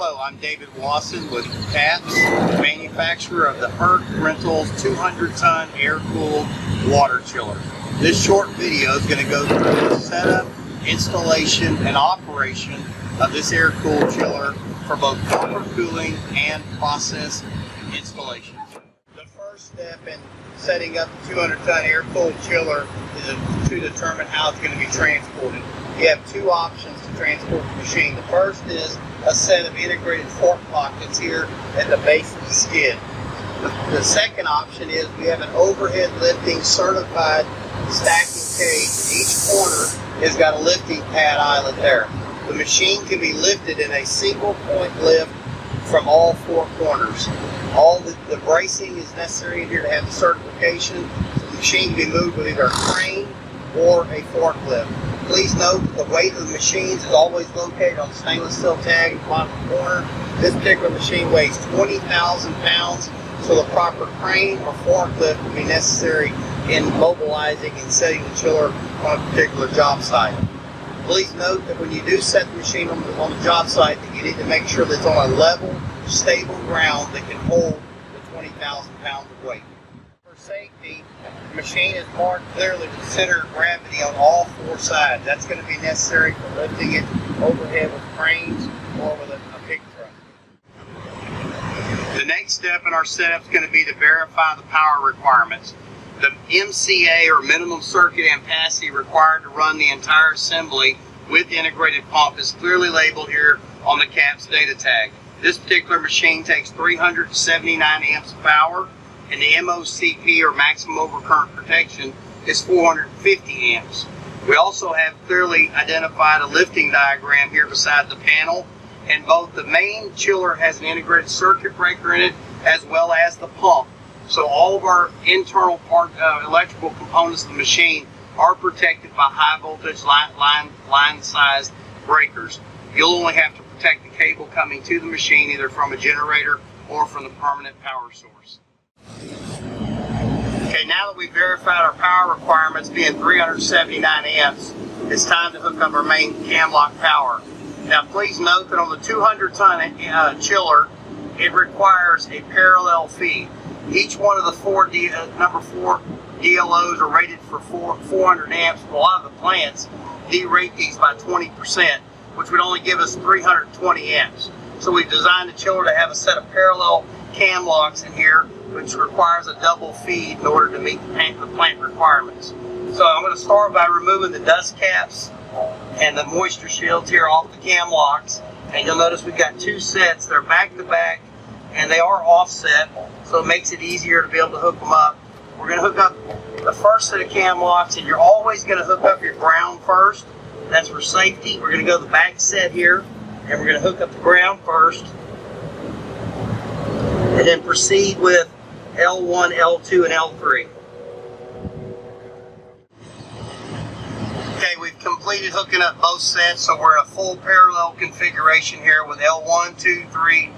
Hello, I'm David Wasson with CAPS, manufacturer of the Herc Rentals 200-ton air-cooled water chiller. This short video is going to go through the setup, installation, and operation of this air-cooled chiller for both comfort cooling and process installation. The first step in setting up the 200-ton air-cooled chiller is to determine how it's going to be transported. You have two options to transport the machine. The first is a set of integrated fork pockets here at the base of the skid. The second option is we have an overhead lifting certified stacking cage. Each corner has got a lifting pad eyelet there. The machine can be lifted in a single point lift from all four corners. All the bracing is necessary here to have the certification. The machine can be moved with either a crane or a forklift. Please note that the weight of the machines is always located on the stainless steel tag at the bottom corner. This particular machine weighs 20,000 pounds, so the proper crane or forklift will be necessary in mobilizing and setting the chiller on a particular job site. Please note that when you do set the machine on the job site, that you need to make sure that it's on a level, stable ground that can hold the 20,000 pounds of weight. For safety, the machine is marked clearly with center of gravity on all four sides. That's going to be necessary for lifting it overhead with cranes or with a pick truck. The next step in our setup is going to be to verify the power requirements. The MCA, or minimum circuit ampacity, required to run the entire assembly with integrated pump is clearly labeled here on the CAPS data tag. This particular machine takes 379 amps of power, and the MOCP, or maximum overcurrent protection, is 450 amps. We also have clearly identified a lifting diagram here beside the panel, and both the main chiller has an integrated circuit breaker in it as well as the pump. So all of our internal electrical components of the machine are protected by high voltage line size breakers. You'll only have to protect the cable coming to the machine either from a generator or from the permanent power source. Okay, now that we've verified our power requirements being 379 amps, it's time to hook up our main cam lock power. Now please note that on the 200-ton chiller, it requires a parallel feed. Each one of the number 4 DLOs are rated for 400 amps. A lot of the plants derate these by 20%, which would only give us 320 amps. So we've designed the chiller to have a set of parallel cam locks in here, which requires a double feed in order to meet the plant requirements. So I'm going to start by removing the dust caps and the moisture shields here off the cam locks. And you'll notice we've got two sets. They're back to back and they are offset, so it makes it easier to be able to hook them up. We're going to hook up the first set of cam locks, and you're always going to hook up your ground first. That's for safety. We're going to go to the back set here, and we're going to hook up the ground first, and then proceed with L1, L2, and L3. Okay, we've completed hooking up both sets, so we're in a full parallel configuration here with L1, 2, 3,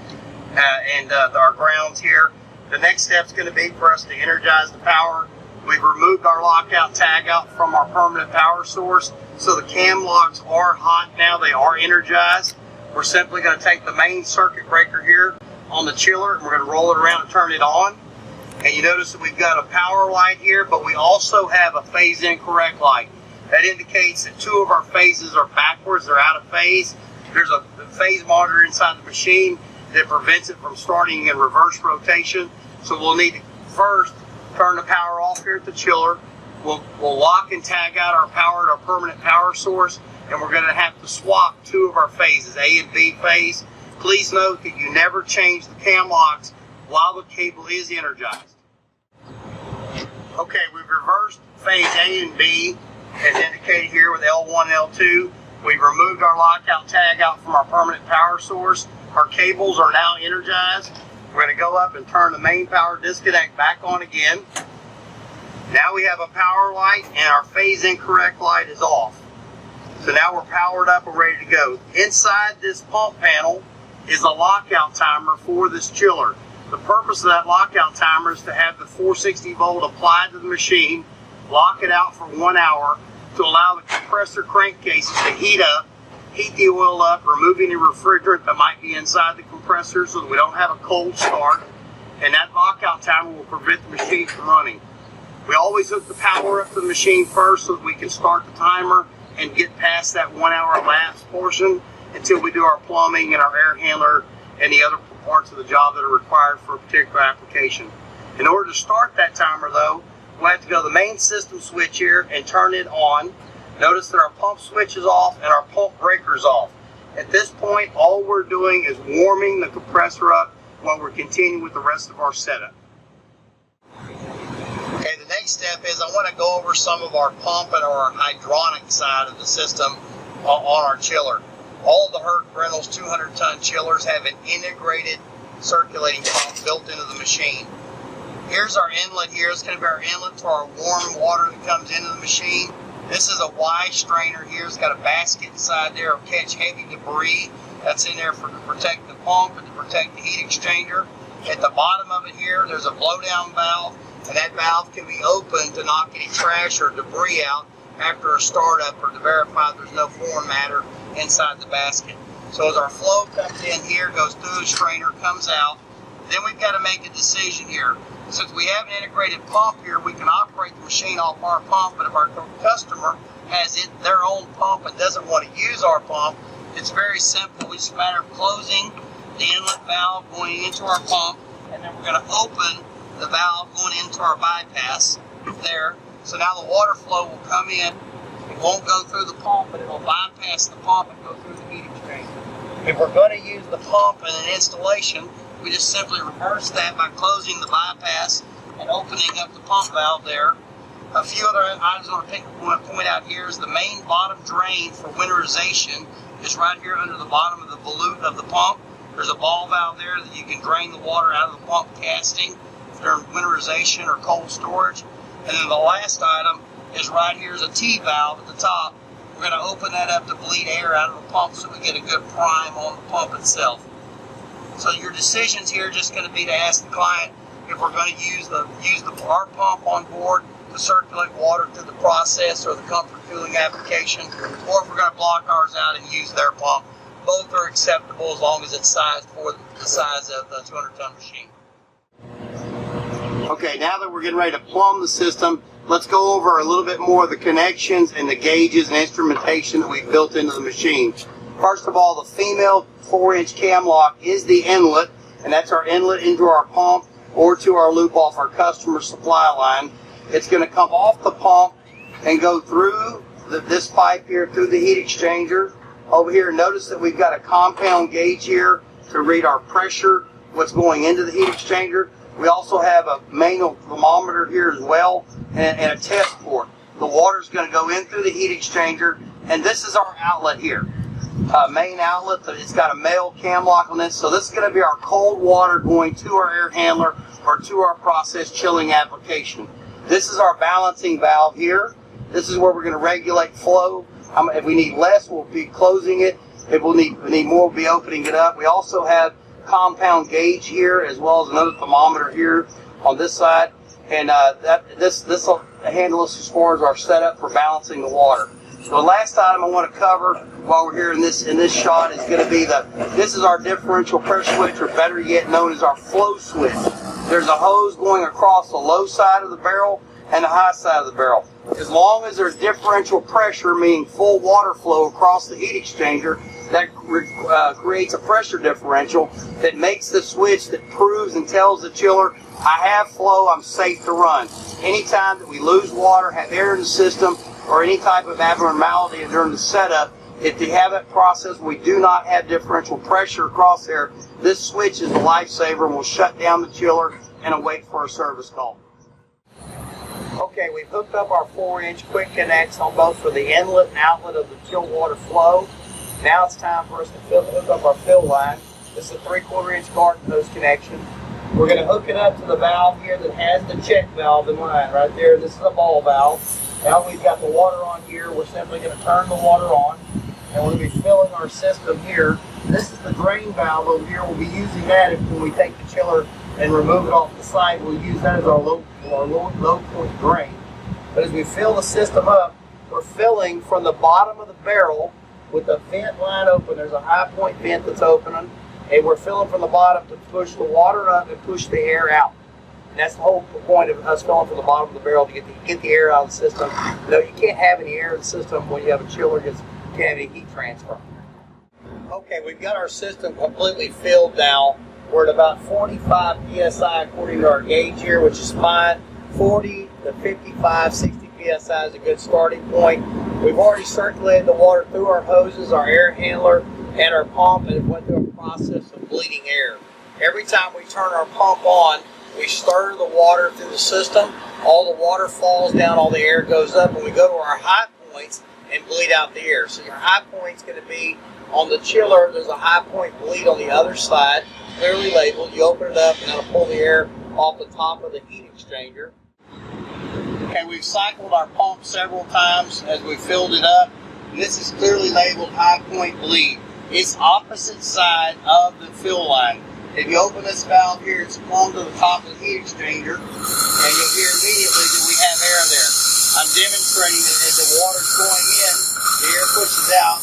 and our grounds here. The next step is going to be for us to energize the power. We've removed our lockout tag out from our permanent power source, so the cam locks are hot now, they are energized. We're simply going to take the main circuit breaker here on the chiller, and we're going to roll it around and turn it on. And you notice that we've got a power light here, but we also have a phase incorrect light. That indicates that two of our phases are backwards, they're out of phase. There's a phase monitor inside the machine that prevents it from starting in reverse rotation. So we'll need to first turn the power off here at the chiller. We'll lock and tag out our power to our permanent power source, and we're going to have to swap two of our phases, A and B phase. Please note that you never change the cam locks while the cable is energized. Okay, we've reversed phase A and B as indicated here with L1 and L2. We've removed our lockout tag out from our permanent power source. Our cables are now energized. We're going to go up and turn the main power disconnect back on again. Now we have a power light, and our phase incorrect light is off. So now we're powered up and ready to go. Inside this pump panel is a lockout timer for this chiller. The purpose of that lockout timer is to have the 460 volt applied to the machine, lock it out for 1 hour to allow the compressor crankcases to heat up heat the oil up, remove any refrigerant that might be inside the compressor so that we don't have a cold start, and that lockout timer will prevent the machine from running. We always hook the power up to the machine first so that we can start the timer and get past that 1 hour lapse portion until we do our plumbing and our air handler and the other parts of the job that are required for a particular application. In order to start that timer though, we'll have to go to the main system switch here and turn it on. Notice that our pump switch is off and our pump breaker is off. At this point, all we're doing is warming the compressor up while we're continuing with the rest of our setup. Okay, the next step is I want to go over some of our pump and our hydronic side of the system on our chiller. All of the Hurt Reynolds 200-ton chillers have an integrated circulating pump built into the machine. Here's our inlet here. It's going to be our inlet for our warm water that comes into the machine. This is a Y strainer here. It's got a basket inside there to catch heavy debris. That's in there to protect the pump and to protect the heat exchanger. At the bottom of it here, there's a blowdown valve, and that valve can be opened to knock any trash or debris out after a startup or to verify there's no foreign matter inside the basket. So as our flow comes in here, goes through the strainer, comes out, then we've got to make a decision here. Since we have an integrated pump here, we can operate the machine off our pump, but if our customer has their own pump and doesn't want to use our pump, it's very simple. It's just a matter of closing the inlet valve going into our pump, and then we're going to open the valve going into our bypass there. So now the water flow will come in. It won't go through the pump, but it'll bypass the pump and go through the heat exchanger. If we're going to use the pump in an installation, we just simply reverse that by closing the bypass and opening up the pump valve there. A few other items I want to point out here is the main bottom drain for winterization is right here under the bottom of the volute of the pump. There's a ball valve there that you can drain the water out of the pump casting during winterization or cold storage. And then the last item is right here is a T valve at the top. We're going to open that up to bleed air out of the pump so we get a good prime on the pump itself. So your decisions here are just going to be to ask the client if we're going to use our pump on board to circulate water through the process or the comfort cooling application, or if we're going to block ours out and use their pump. Both are acceptable as long as it's sized for the size of the 200-ton machine. Okay, now that we're getting ready to plumb the system, let's go over a little bit more of the connections and the gauges and instrumentation that we've built into the machine. First of all, the female 4-inch cam lock is the inlet, and that's our inlet into our pump or to our loop off our customer supply line. It's going to come off the pump and go through this pipe here through the heat exchanger. Over here, notice that we've got a compound gauge here to read our pressure, what's going into the heat exchanger. We also have a manual thermometer here as well and a test port. The water is going to go in through the heat exchanger, and this is our outlet here. Main outlet, it's got a male cam lock on this, so this is going to be our cold water going to our air handler or to our process chilling application. This is our balancing valve here. This is where we're going to regulate flow. If we need less, we'll be closing it. If we need more, we'll be opening it up. We also have compound gauge here as well as another thermometer here on this side, and this will handle us as far as our setup for balancing the water. So the last item I want to cover while we're here in this shot is going to be this is our differential pressure switch, or better yet known as our flow switch. There's a hose going across the low side of the barrel and the high side of the barrel. As long as there's differential pressure, meaning full water flow across the heat exchanger, that creates a pressure differential that makes the switch that proves and tells the chiller, I have flow, I'm safe to run. Anytime that we lose water, have air in the system, or any type of abnormality during the setup, if you have that process, we do not have differential pressure across there, this switch is a lifesaver and will shut down the chiller and await for a service call. Okay, we've hooked up our 4-inch quick connects on both for the inlet and outlet of the chill water flow. Now it's time for us to hook up our fill line. This is a 3/4-inch garden hose connection. We're going to hook it up to the valve here that has the check valve in line right there. This is a ball valve. Now we've got the water on here. We're simply going to turn the water on, and we'll be filling our system here. This is the drain valve over here. We'll be using that when we take the chiller and remove it off the site. We'll use that as our low point drain. But as we fill the system up, we're filling from the bottom of the barrel with the vent line open. There's a high point vent that's opening, and we're filling from the bottom to push the water up and push the air out. And that's the whole point of us filling from the bottom of the barrel, to get the air out of the system. No, you can't have any air in the system when you have a chiller because you can't have any heat transfer. Okay, we've got our system completely filled now. We're at about 45 psi according to our gauge here, which is fine. 40 to 55, 60 psi is a good starting point. We've already circulated the water through our hoses, our air handler, and our pump, and it went through a process of bleeding air. Every time we turn our pump on, we stir the water through the system. All the water falls down, all the air goes up, and we go to our high points and bleed out the air. So your high point's going to be on the chiller. There's a high point bleed on the other side, clearly labeled. You open it up, and that'll pull the air off the top of the heat exchanger. Okay, we've cycled our pump several times as we filled it up. And this is clearly labeled high point bleed. It's opposite side of the fill line. If you open this valve here, it's plumbed to the top of the heat exchanger, and you'll hear immediately that we have air there. I'm demonstrating that as the water's going in, the air pushes out.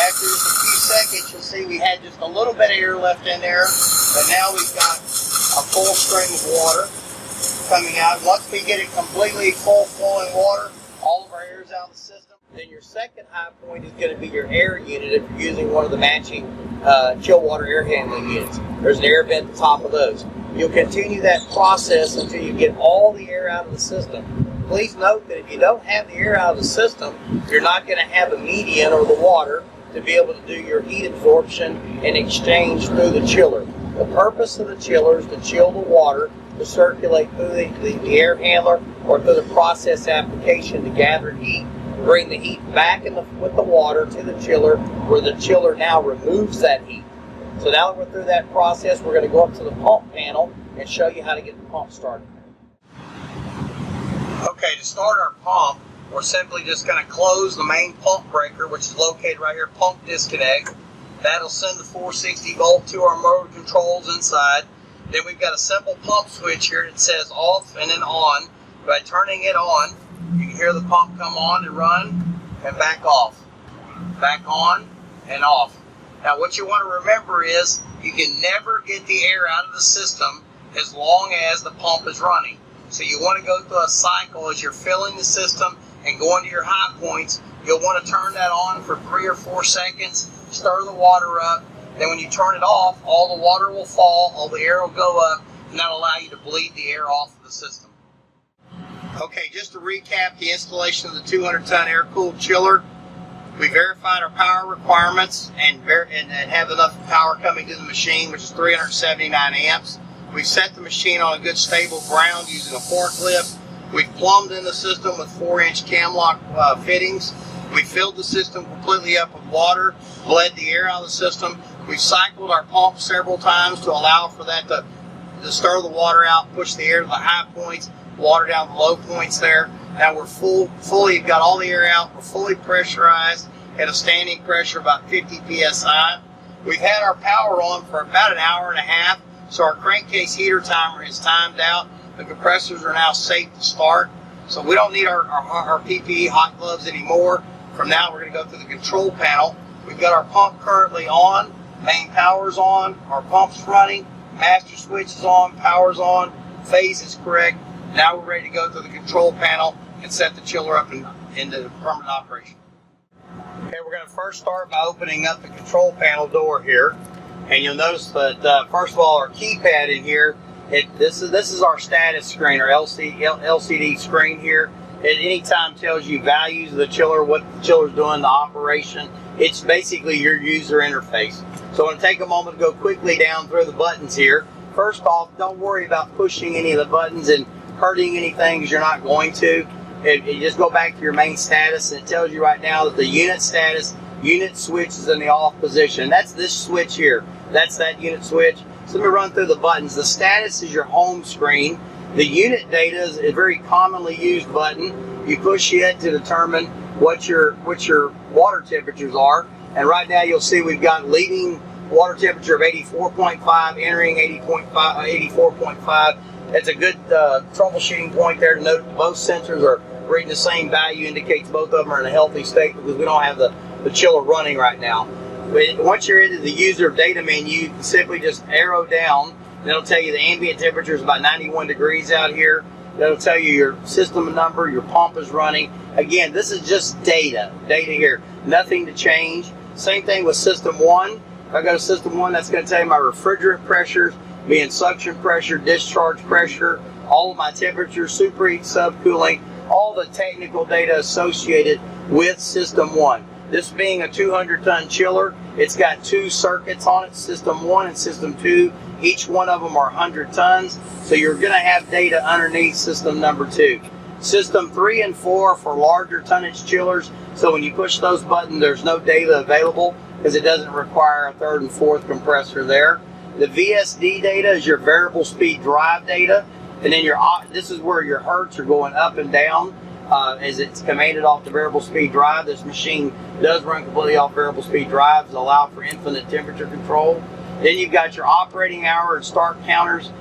After just a few seconds, you'll see we had just a little bit of air left in there, but now we've got a full stream of water coming out. Once we get it completely full flowing water, all of our air is out of the system. Then your second high point is going to be your air unit if you're using one of the matching chill water air handling units. There's an air vent at the top of those. You'll continue that process until you get all the air out of the system. Please note that if you don't have the air out of the system, you're not going to have a median or the water to be able to do your heat absorption and exchange through the chiller. The purpose of the chiller is to chill the water to circulate through the air handler or through the process application to gather heat, bring the heat back with the water to the chiller, where the chiller now removes that heat. So now that we're through that process, we're going to go up to the pump panel and show you how to get the pump started. Okay, to start our pump, we're simply just going to close the main pump breaker, which is located right here, pump disconnect. That'll send the 460 volt to our motor controls inside. Then we've got a simple pump switch here that says off and then on. By turning it on, you can hear the pump come on and run and back off. Back on and off. Now what you want to remember is you can never get the air out of the system as long as the pump is running. So you want to go through a cycle as you're filling the system and going to your high points. You'll want to turn that on for 3 or 4 seconds, stir the water up. Then when you turn it off, all the water will fall, all the air will go up, and that'll allow you to bleed the air off of the system. Okay, just to recap the installation of the 200-ton air-cooled chiller, we verified our power requirements and have enough power coming to the machine, which is 379 amps. We've set the machine on a good stable ground using a forklift. We've plumbed in the system with 4-inch cam lock fittings. We filled the system completely up with water, bled the air out of the system. We've cycled our pump several times to allow for that to stir the water out, push the air to the high points, water down the low points there. Now we're fully got all the air out. We're fully pressurized at a standing pressure of about 50 psi. We've had our power on for about an hour and a half, so our crankcase heater timer is timed out. The compressors are now safe to start, so we don't need our PPE hot gloves anymore. From now, we're going to go through the control panel. We've got our pump currently on, main power's on, our pump's running, master switch is on, power's on, phase is correct. Now we're ready to go through the control panel and set the chiller up into permanent operation. Okay, we're going to first start by opening up the control panel door here. And you'll notice that, first of all, our keypad in here, this is our status screen, our LCD screen here. At any time tells you values of the chiller, what the chiller's doing, the operation. It's basically your user interface. So I'm going to take a moment to go quickly down through the buttons here. First off, don't worry about pushing any of the buttons and hurting anything, because you're not going to. You just go back to your main status, and it tells you right now that the unit status, unit switch is in the off position. That's this switch here. That's that unit switch. So let me run through the buttons. The status is your home screen. The unit data is a very commonly used button. You push it to determine what your water temperatures are. And right now you'll see we've got leading water temperature of 84.5, entering 84.5. That's a good troubleshooting point there to note that both sensors are reading the same value, indicates both of them are in a healthy state, because we don't have the the chiller running right now. But once you're into the user data menu, you can simply just arrow down, and it'll tell you the ambient temperature is about 91 degrees out here. That'll tell you your system number, your pump is running. Again, this is just data here, nothing to change. Same thing with system 1. If I go to system 1, that's going to tell you my refrigerant pressures, being suction pressure, discharge pressure, all of my temperatures, superheat, subcooling, all the technical data associated with system 1. This being a 200-ton chiller, it's got 2 circuits on it, system 1 and system 2. Each one of them are 100 tons, so you're going to have data underneath system number 2. System 3 and 4 for larger tonnage chillers, so when you push those buttons, there's no data available because it doesn't require a 3rd and 4th compressor there. The VSD data is your variable speed drive data, and then this is where your hertz are going up and down as it's commanded off the variable speed drive. This machine does run completely off variable speed drives, allow for infinite temperature control. Then you've got your operating hour and start counters.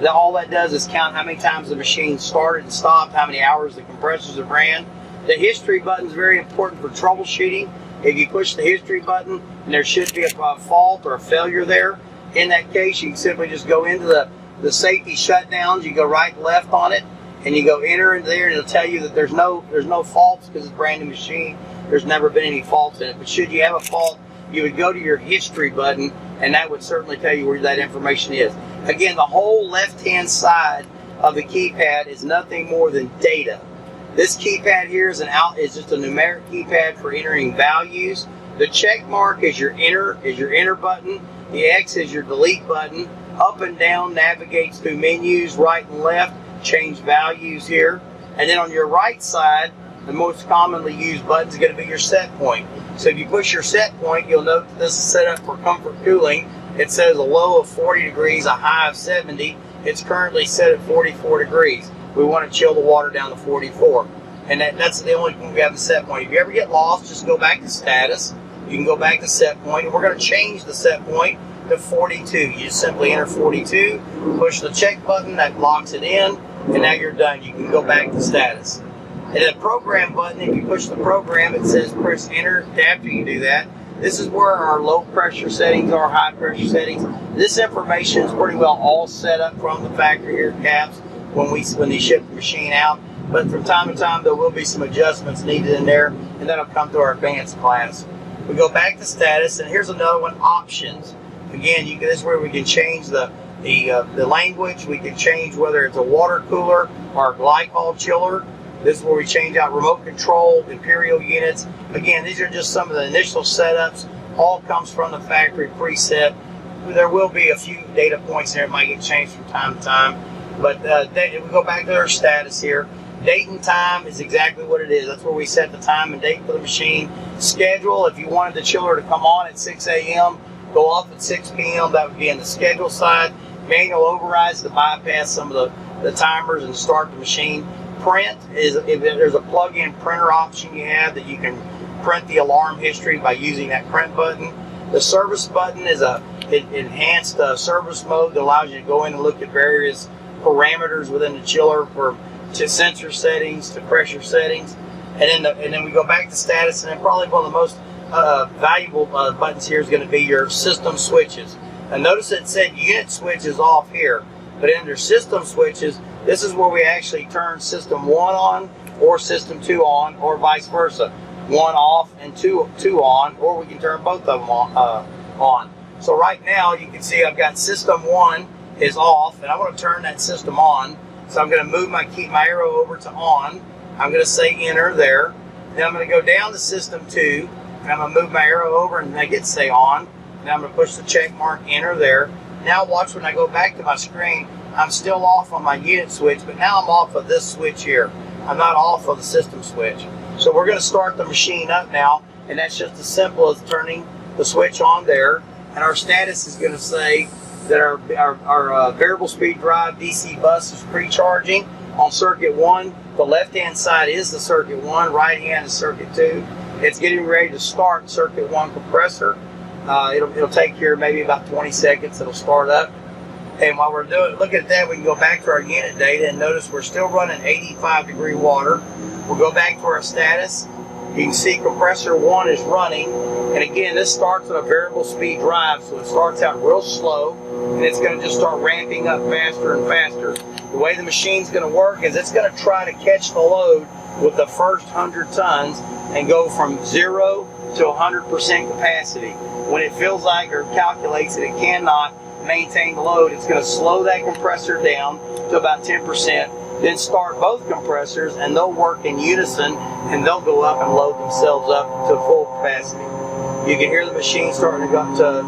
All that does is count how many times the machine started and stopped, how many hours the compressors have ran. The history button is very important for troubleshooting. If you push the history button and there should be a fault or a failure there, in that case you can simply just go into the safety shutdowns. You go right and left on it and you go enter in there, and it'll tell you that there's no faults because it's a brand new machine. There's never been any faults in it. But should you have a fault, you would go to your history button, and that would certainly tell you where that information is. Again, the whole left-hand side of the keypad is nothing more than data. This keypad here is just a numeric keypad for entering values. The check mark is your enter button. The X is your delete button. Up and down navigates through menus, right and left, change values here. And then on your right side, the most commonly used button is going to be your set point. So if you push your set point, you'll note that this is set up for comfort cooling. It says a low of 40 degrees, a high of 70. It's currently set at 44 degrees. We want to chill the water down to 44. And that's the only thing we have the set point. If you ever get lost, just go back to status. You can go back to set point, and we're going to change the set point to 42. You just simply enter 42, push the check button, that locks it in, and now you're done. You can go back to status. And the program button, if you push the program, it says press enter. After you do that, this is where our low pressure settings are, high pressure settings. This information is pretty well all set up from the factory here at CAPS when they ship the machine out. But from time to time, there will be some adjustments needed in there, and that'll come to our advanced class. We go back to status, and here's another one, options. Again, this is where we can change the language. We can change whether it's a water cooler or a glycol chiller. This is where we change out remote control, imperial units. Again, these are just some of the initial setups. All comes from the factory preset. There will be a few data points there that might get changed from time to time. But we go back to our status here. Date and time is exactly what it is. That's where we set the time and date for the machine. Schedule, if you wanted the chiller to come on at 6 a.m., go off at 6 p.m., that would be in the schedule side. Manual overrides to bypass some of the timers and start the machine. Print is if there's a plug-in printer option you have that you can print the alarm history by using that print button. The service button is an enhanced service mode that allows you to go in and look at various parameters within the chiller to sensor settings, to pressure settings. And then we go back to status, and then probably one of the most valuable buttons here is going to be your system switches. And notice it said unit switch is off here, but under system switches, this is where we actually turn system 1 on or system 2 on, or vice versa. 1 off and 2 on, or we can turn both of them on. So right now you can see I've got system 1 is off, and I want to turn that system on. So I'm going to move my arrow over to on. I'm going to say enter there. Then I'm going to go down to system 2, and I'm going to move my arrow over and make it say on. Now I'm going to push the check mark, enter there. Now watch when I go back to my screen, I'm still off on my unit switch, but now I'm off of this switch here. I'm not off of the system switch. So we're going to start the machine up now, and that's just as simple as turning the switch on there. And our status is going to say that our variable speed drive DC bus is pre-charging on circuit 1. The left-hand side is the circuit 1, right-hand is circuit 2. It's getting ready to start circuit 1 compressor. It'll take here maybe about 20 seconds. It'll start up. And while we're looking at that, we can go back to our unit data and notice we're still running 85 degree water. We'll go back to our status, You can see compressor 1 is running, and again, this starts on a variable speed drive, so it starts out real slow, and it's going to just start ramping up faster and faster. The way the machine's going to work is it's going to try to catch the load with the first 100 tons and go from 0 to 100% capacity. When it feels like or calculates that it cannot maintain the load, it's going to slow that compressor down to about 10%, then start both compressors, and they'll work in unison, and they'll go up and load themselves up to full capacity. You can hear the machine starting to go to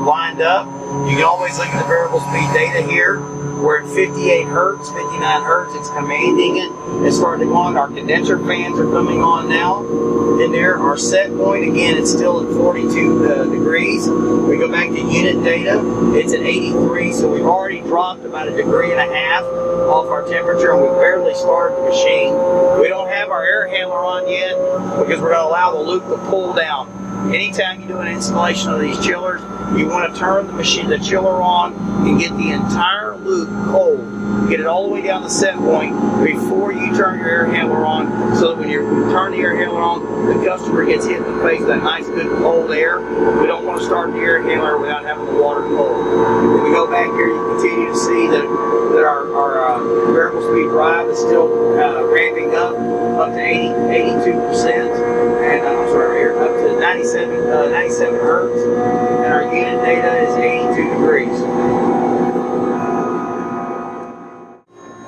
wind up. You can always look at the variable speed data here. We're at 58 hertz, 59 hertz. It's commanding it. It's starting to go on. Our condenser fans are coming on now. In there, our set point, again, it's still at 42 degrees. We go back to unit data. It's at 83, so we've already dropped about 1.5 degrees off our temperature, and we barely started the machine. We don't have our air handler on yet because we're going to allow the loop to pull down. Anytime you do an installation of these chillers, you want to turn the chiller on and get the entire loop cold. Get it all the way down to set point before you turn your air handler on, so that when you turn the air handler on, the customer gets hit in the face with that nice good cold air. We don't want to start the air handler without having the water cold. When we go back here, you continue to see that our variable speed drive is still ramping up to 82%, and I'm sorry, up to 97 hertz, and our unit data is 82 degrees.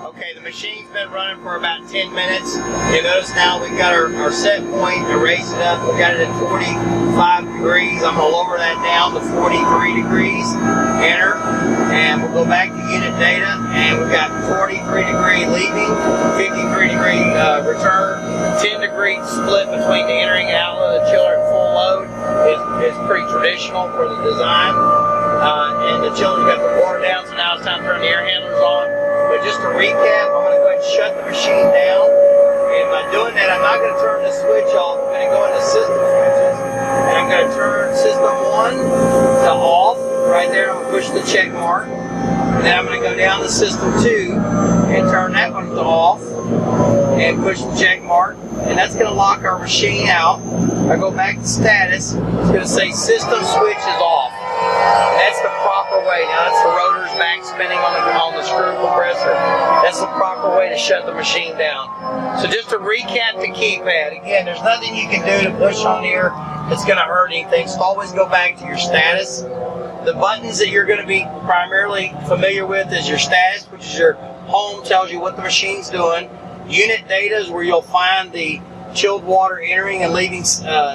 Okay, the machine's been running for about 10 minutes. You notice now we've got our set point and raised it up. We've got it at 45 degrees. I'm going to lower that down to 43 degrees. Enter. And we'll go back to unit data, and we've got 43 degree leaving, 53 degree return, 10 degree split between the entering and outlet of the chiller at full load is pretty traditional for the design. And the chiller's got the water down, so now it's time to turn the air handlers on. But just to recap, I'm going to go ahead and shut the machine down. And by doing that, I'm not going to turn the switch off. I'm going to go into system switches, and I'm going to turn system 1 to off. Right there, I'm going to push the check mark. And then I'm going to go down to system 2 and turn that one to off and push the check mark. And that's going to lock our machine out. I go back to status. It's going to say system switch is off. And that's the proper way. Now that's the rotors back spinning on the screw compressor. That's the proper way to shut the machine down. So just to recap the keypad, again, there's nothing you can do to push on here that's going to hurt anything. So always go back to your status. The buttons that you're going to be primarily familiar with is your status, which is your home, tells you what the machine's doing. Unit data is where you'll find the chilled water entering and leaving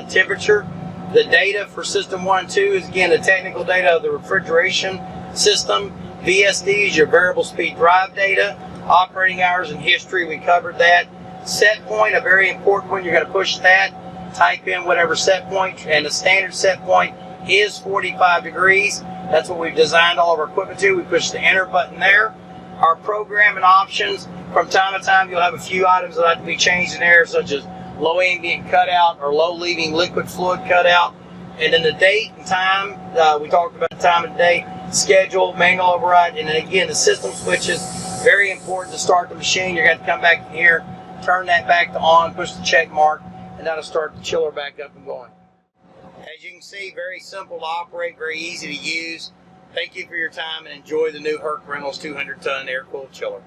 temperature. The data for system 1 and 2 is, again, the technical data of the refrigeration system. VSD is your variable speed drive data. Operating hours and history, we covered that. Set point, a very important one, you're going to push that. Type in whatever set point, and the standard set point is 45 degrees. That's what we've designed all of our equipment to. We push the enter button there. Our programming options, from time to time you'll have a few items that have to be changed in there, such as low ambient cutout or low leaving liquid fluid cutout. And then the date and time, we talked about the time of the day, schedule, manual override, and then again the system switches, very important to start the machine. You're going to come back in here, turn that back to on, push the check mark, and that'll start the chiller back up and going. As you can see, very simple to operate, very easy to use. Thank you for your time, and enjoy the new Herc Reynolds 200-ton air-cooled chiller.